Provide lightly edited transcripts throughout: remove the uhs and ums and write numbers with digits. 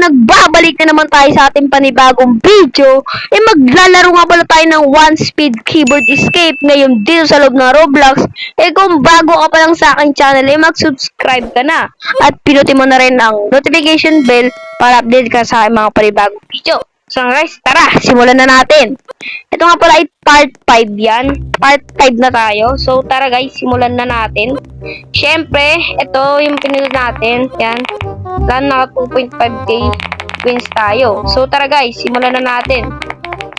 nagbabalik na naman tayo sa ating panibagong video. Maglalaro nga pala tayo ng One Speed Keyboard Escape ngayon dito sa loob ng Roblox. Kung bago ka pa lang sa aking channel, mag-subscribe ka na. At pinutin mo na rin ang notification bell para update ka sa aking mga panibagong video. So guys, tara, simulan na natin. Ito nga pala ay part 5 yan. Part 5 na tayo. So tara guys, simulan na natin. Siyempre, ito yung pinili natin. Yan. Plan naka 2.5k wins tayo. So tara guys, simulan na natin.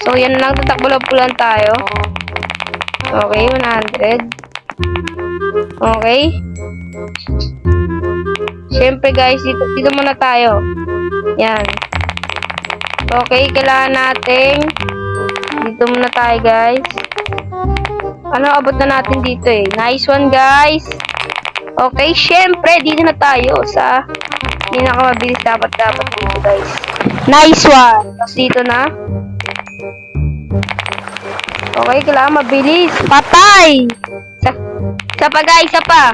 So yan lang, tatakbo-lang tayo. Okay, 100. Okay. Siyempre guys, dito muna tayo. Yan. Okay, kailangan natin dito muna tayo guys. Ano, abot na natin dito eh. Nice one guys. Okay, syempre dito na tayo sa pinakamabilis dapat dito guys. Nice one. Tapos dito na. Okay, kailangan mabilis. Patay! Isa pa guys, isa pa.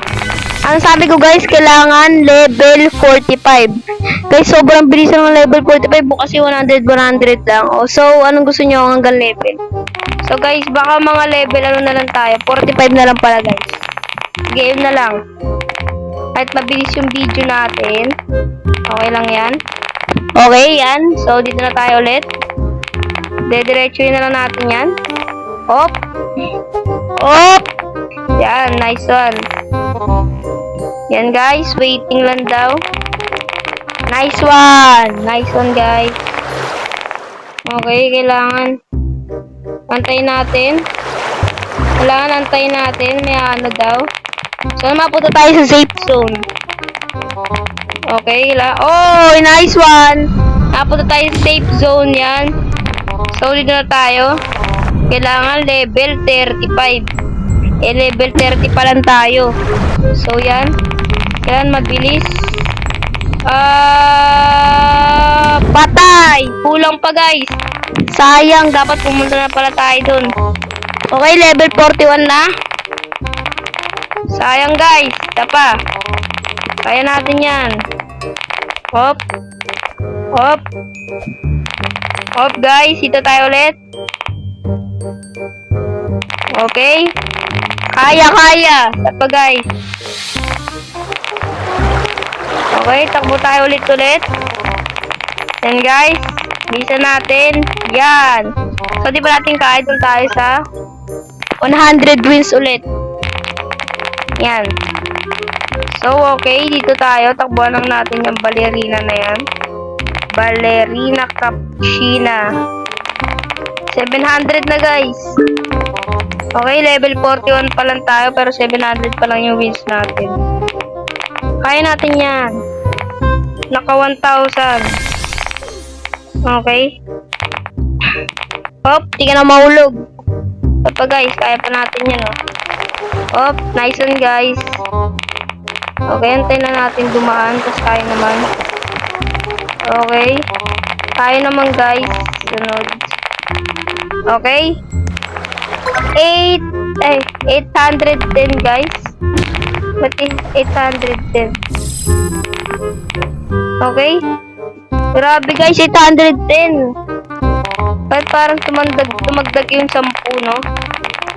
Ang sabi ko guys, kailangan level 45. Guys, sobrang bilis ng level 45. Bukas yung 100 lang. Oh, so, anong gusto nyo hanggang level? So guys, baka mga level ano na lang tayo. 45 na lang pala guys. Game na lang. Kahit mabilis yung video natin. Okay lang yan. Okay, yan. So, dito na tayo ulit. Dediretsuin na lang natin yan. Hop. Hop. Yan, nice one. Yan guys, waiting lang daw. Nice one. Nice one guys. Okay, kailangan antayin natin. Kailangan antayin natin. May ano daw. So, mapunta tayo sa safe zone. Okay, oh, nice one. Napunta tayo sa safe zone yan. So, dito na tayo. Kailangan level 35. Level 30 pa lang tayo. So, yan. Kailangan mabilis. Patay! Kulang pa guys. Sayang, dapat pumunta na pala tayo dun. Okay, level 41 na. Sayang guys. Ito pa. Kaya natin yan. Hop. Hop. Hop guys. Ito tayo ulit. Okay. Kaya. Ito pa guys. Okay, takbo tayo ulit. Yan guys. Bisa natin. Yan. So, di ba natin kaya doon tayo sa 100 wins ulit. Yan. So, okay. Dito tayo. Takbuhan lang natin yung ballerina na yan. Ballerina Cappuccina. 700 na guys. Okay, level 41 pa lang tayo. Pero 700 pa lang yung wins natin. Kaya natin yan. Naka 1,000. Okay. Hop, di ka na mahulog. Ito guys, kaya pa natin yan, oh. Hop, nice one guys. Okay, antayin na natin dumaan. Tapos kaya naman. Okay. Kaya naman guys. Sunod. Okay. 810 guys. What is 810? Okay. Grabe guys, 810. Kahit parang tumagdag yung 10, no?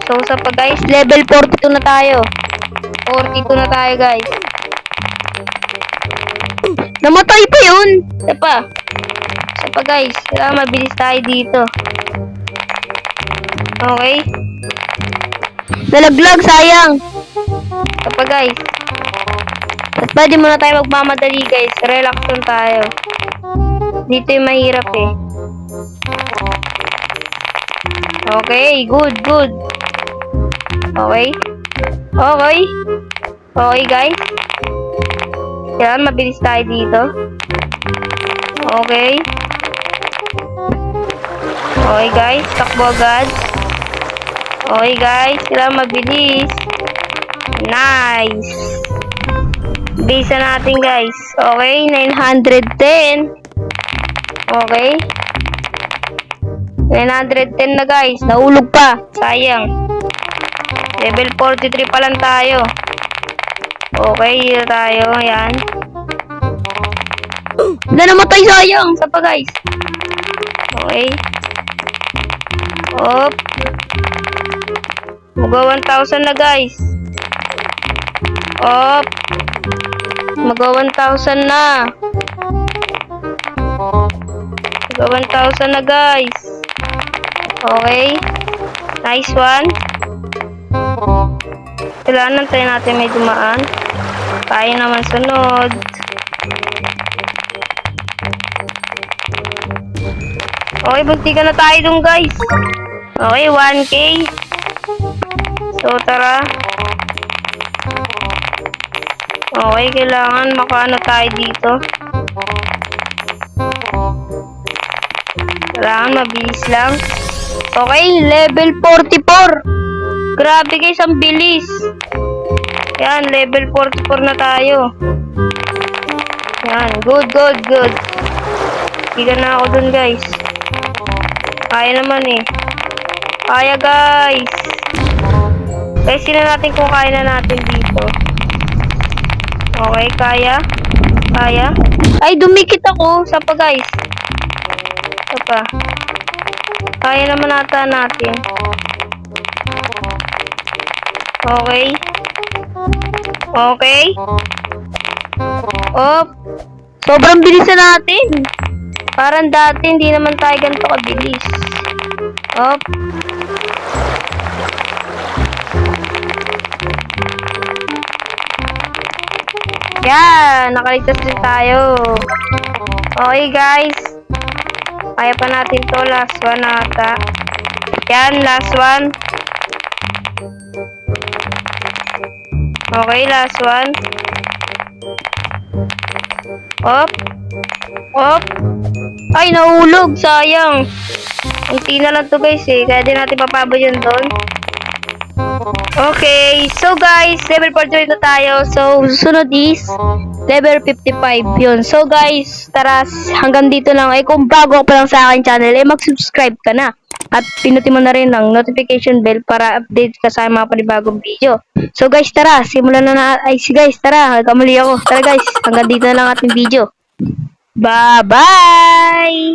So, sa pa guys, level 42 na tayo. 42 na tayo guys. Namatay pa yun. Sa pa guys, kailangan mabilis tayo dito. Okay. Nalaglag, sayang. Sa pa guys. At pwede muna tayo magmamadali guys. Relax lang tayo. Dito yung mahirap eh. Okay, good. Okay. Okay guys. Kailangan mabilis tayo dito. Okay. Okay guys, takbo agad. Okay guys, kailangan mabilis. Nice. Bisa natin guys. Okay, 910. Okay. 910 na guys. Nahulog pa. Sayang. Level 43 pa lang tayo. Okay, dito tayo. Ayan. Wala, namatay, sayang. Isa pa, guys. Okay. Op. Mag 1,000 na, guys. Op. Mag 1,000 na. Mag 1,000 na, guys. Okay. Nice one. Kailangan tayo natin may dumaan. Tayo naman sunod. Okay, buntikan na tayo dun, guys. Okay, 1K. So, tara. Okay, kailangan makaano tayo dito. Kailangan mabilis lang. Okay, level 44. Grabe guys, ang bilis. Yan, level 44 na tayo. Yan, good, good, good. Higa na ako dun, guys. Kaya naman eh. Kaya, guys. Testin na natin kung kaya na natin dito. Okay, kaya. Kaya. Ay, dumikit ako. Sapa, guys. Sapa. Kaya naman ata natin. Okay. Okay. Op. Sobrang bilis na natin. Parang dati, hindi naman tayo ganito kabilis. Op. Yan. Nakaligtas din tayo. Okay, guys. Kaya pa natin to. Last one ata. Yan, last one. Okay, last one. Op. Op. Ay, nahulog. Sayang. Unti na lang to, guys eh. Kaya din natin papabot yun doon. Okay. So, guys, level 48 na tayo. So, susunod is level 55 yun. So, guys, tara, hanggang dito lang. Eh, kung bago ka pa lang sa akin channel, eh, mag-subscribe ka na. At pinutin mo na rin ang notification bell para update ka sa mga panibagong video. So guys, tara, simulan na guys, tara, kamali ako. Tara guys, hanggang dito na lang ating video. Bye-bye!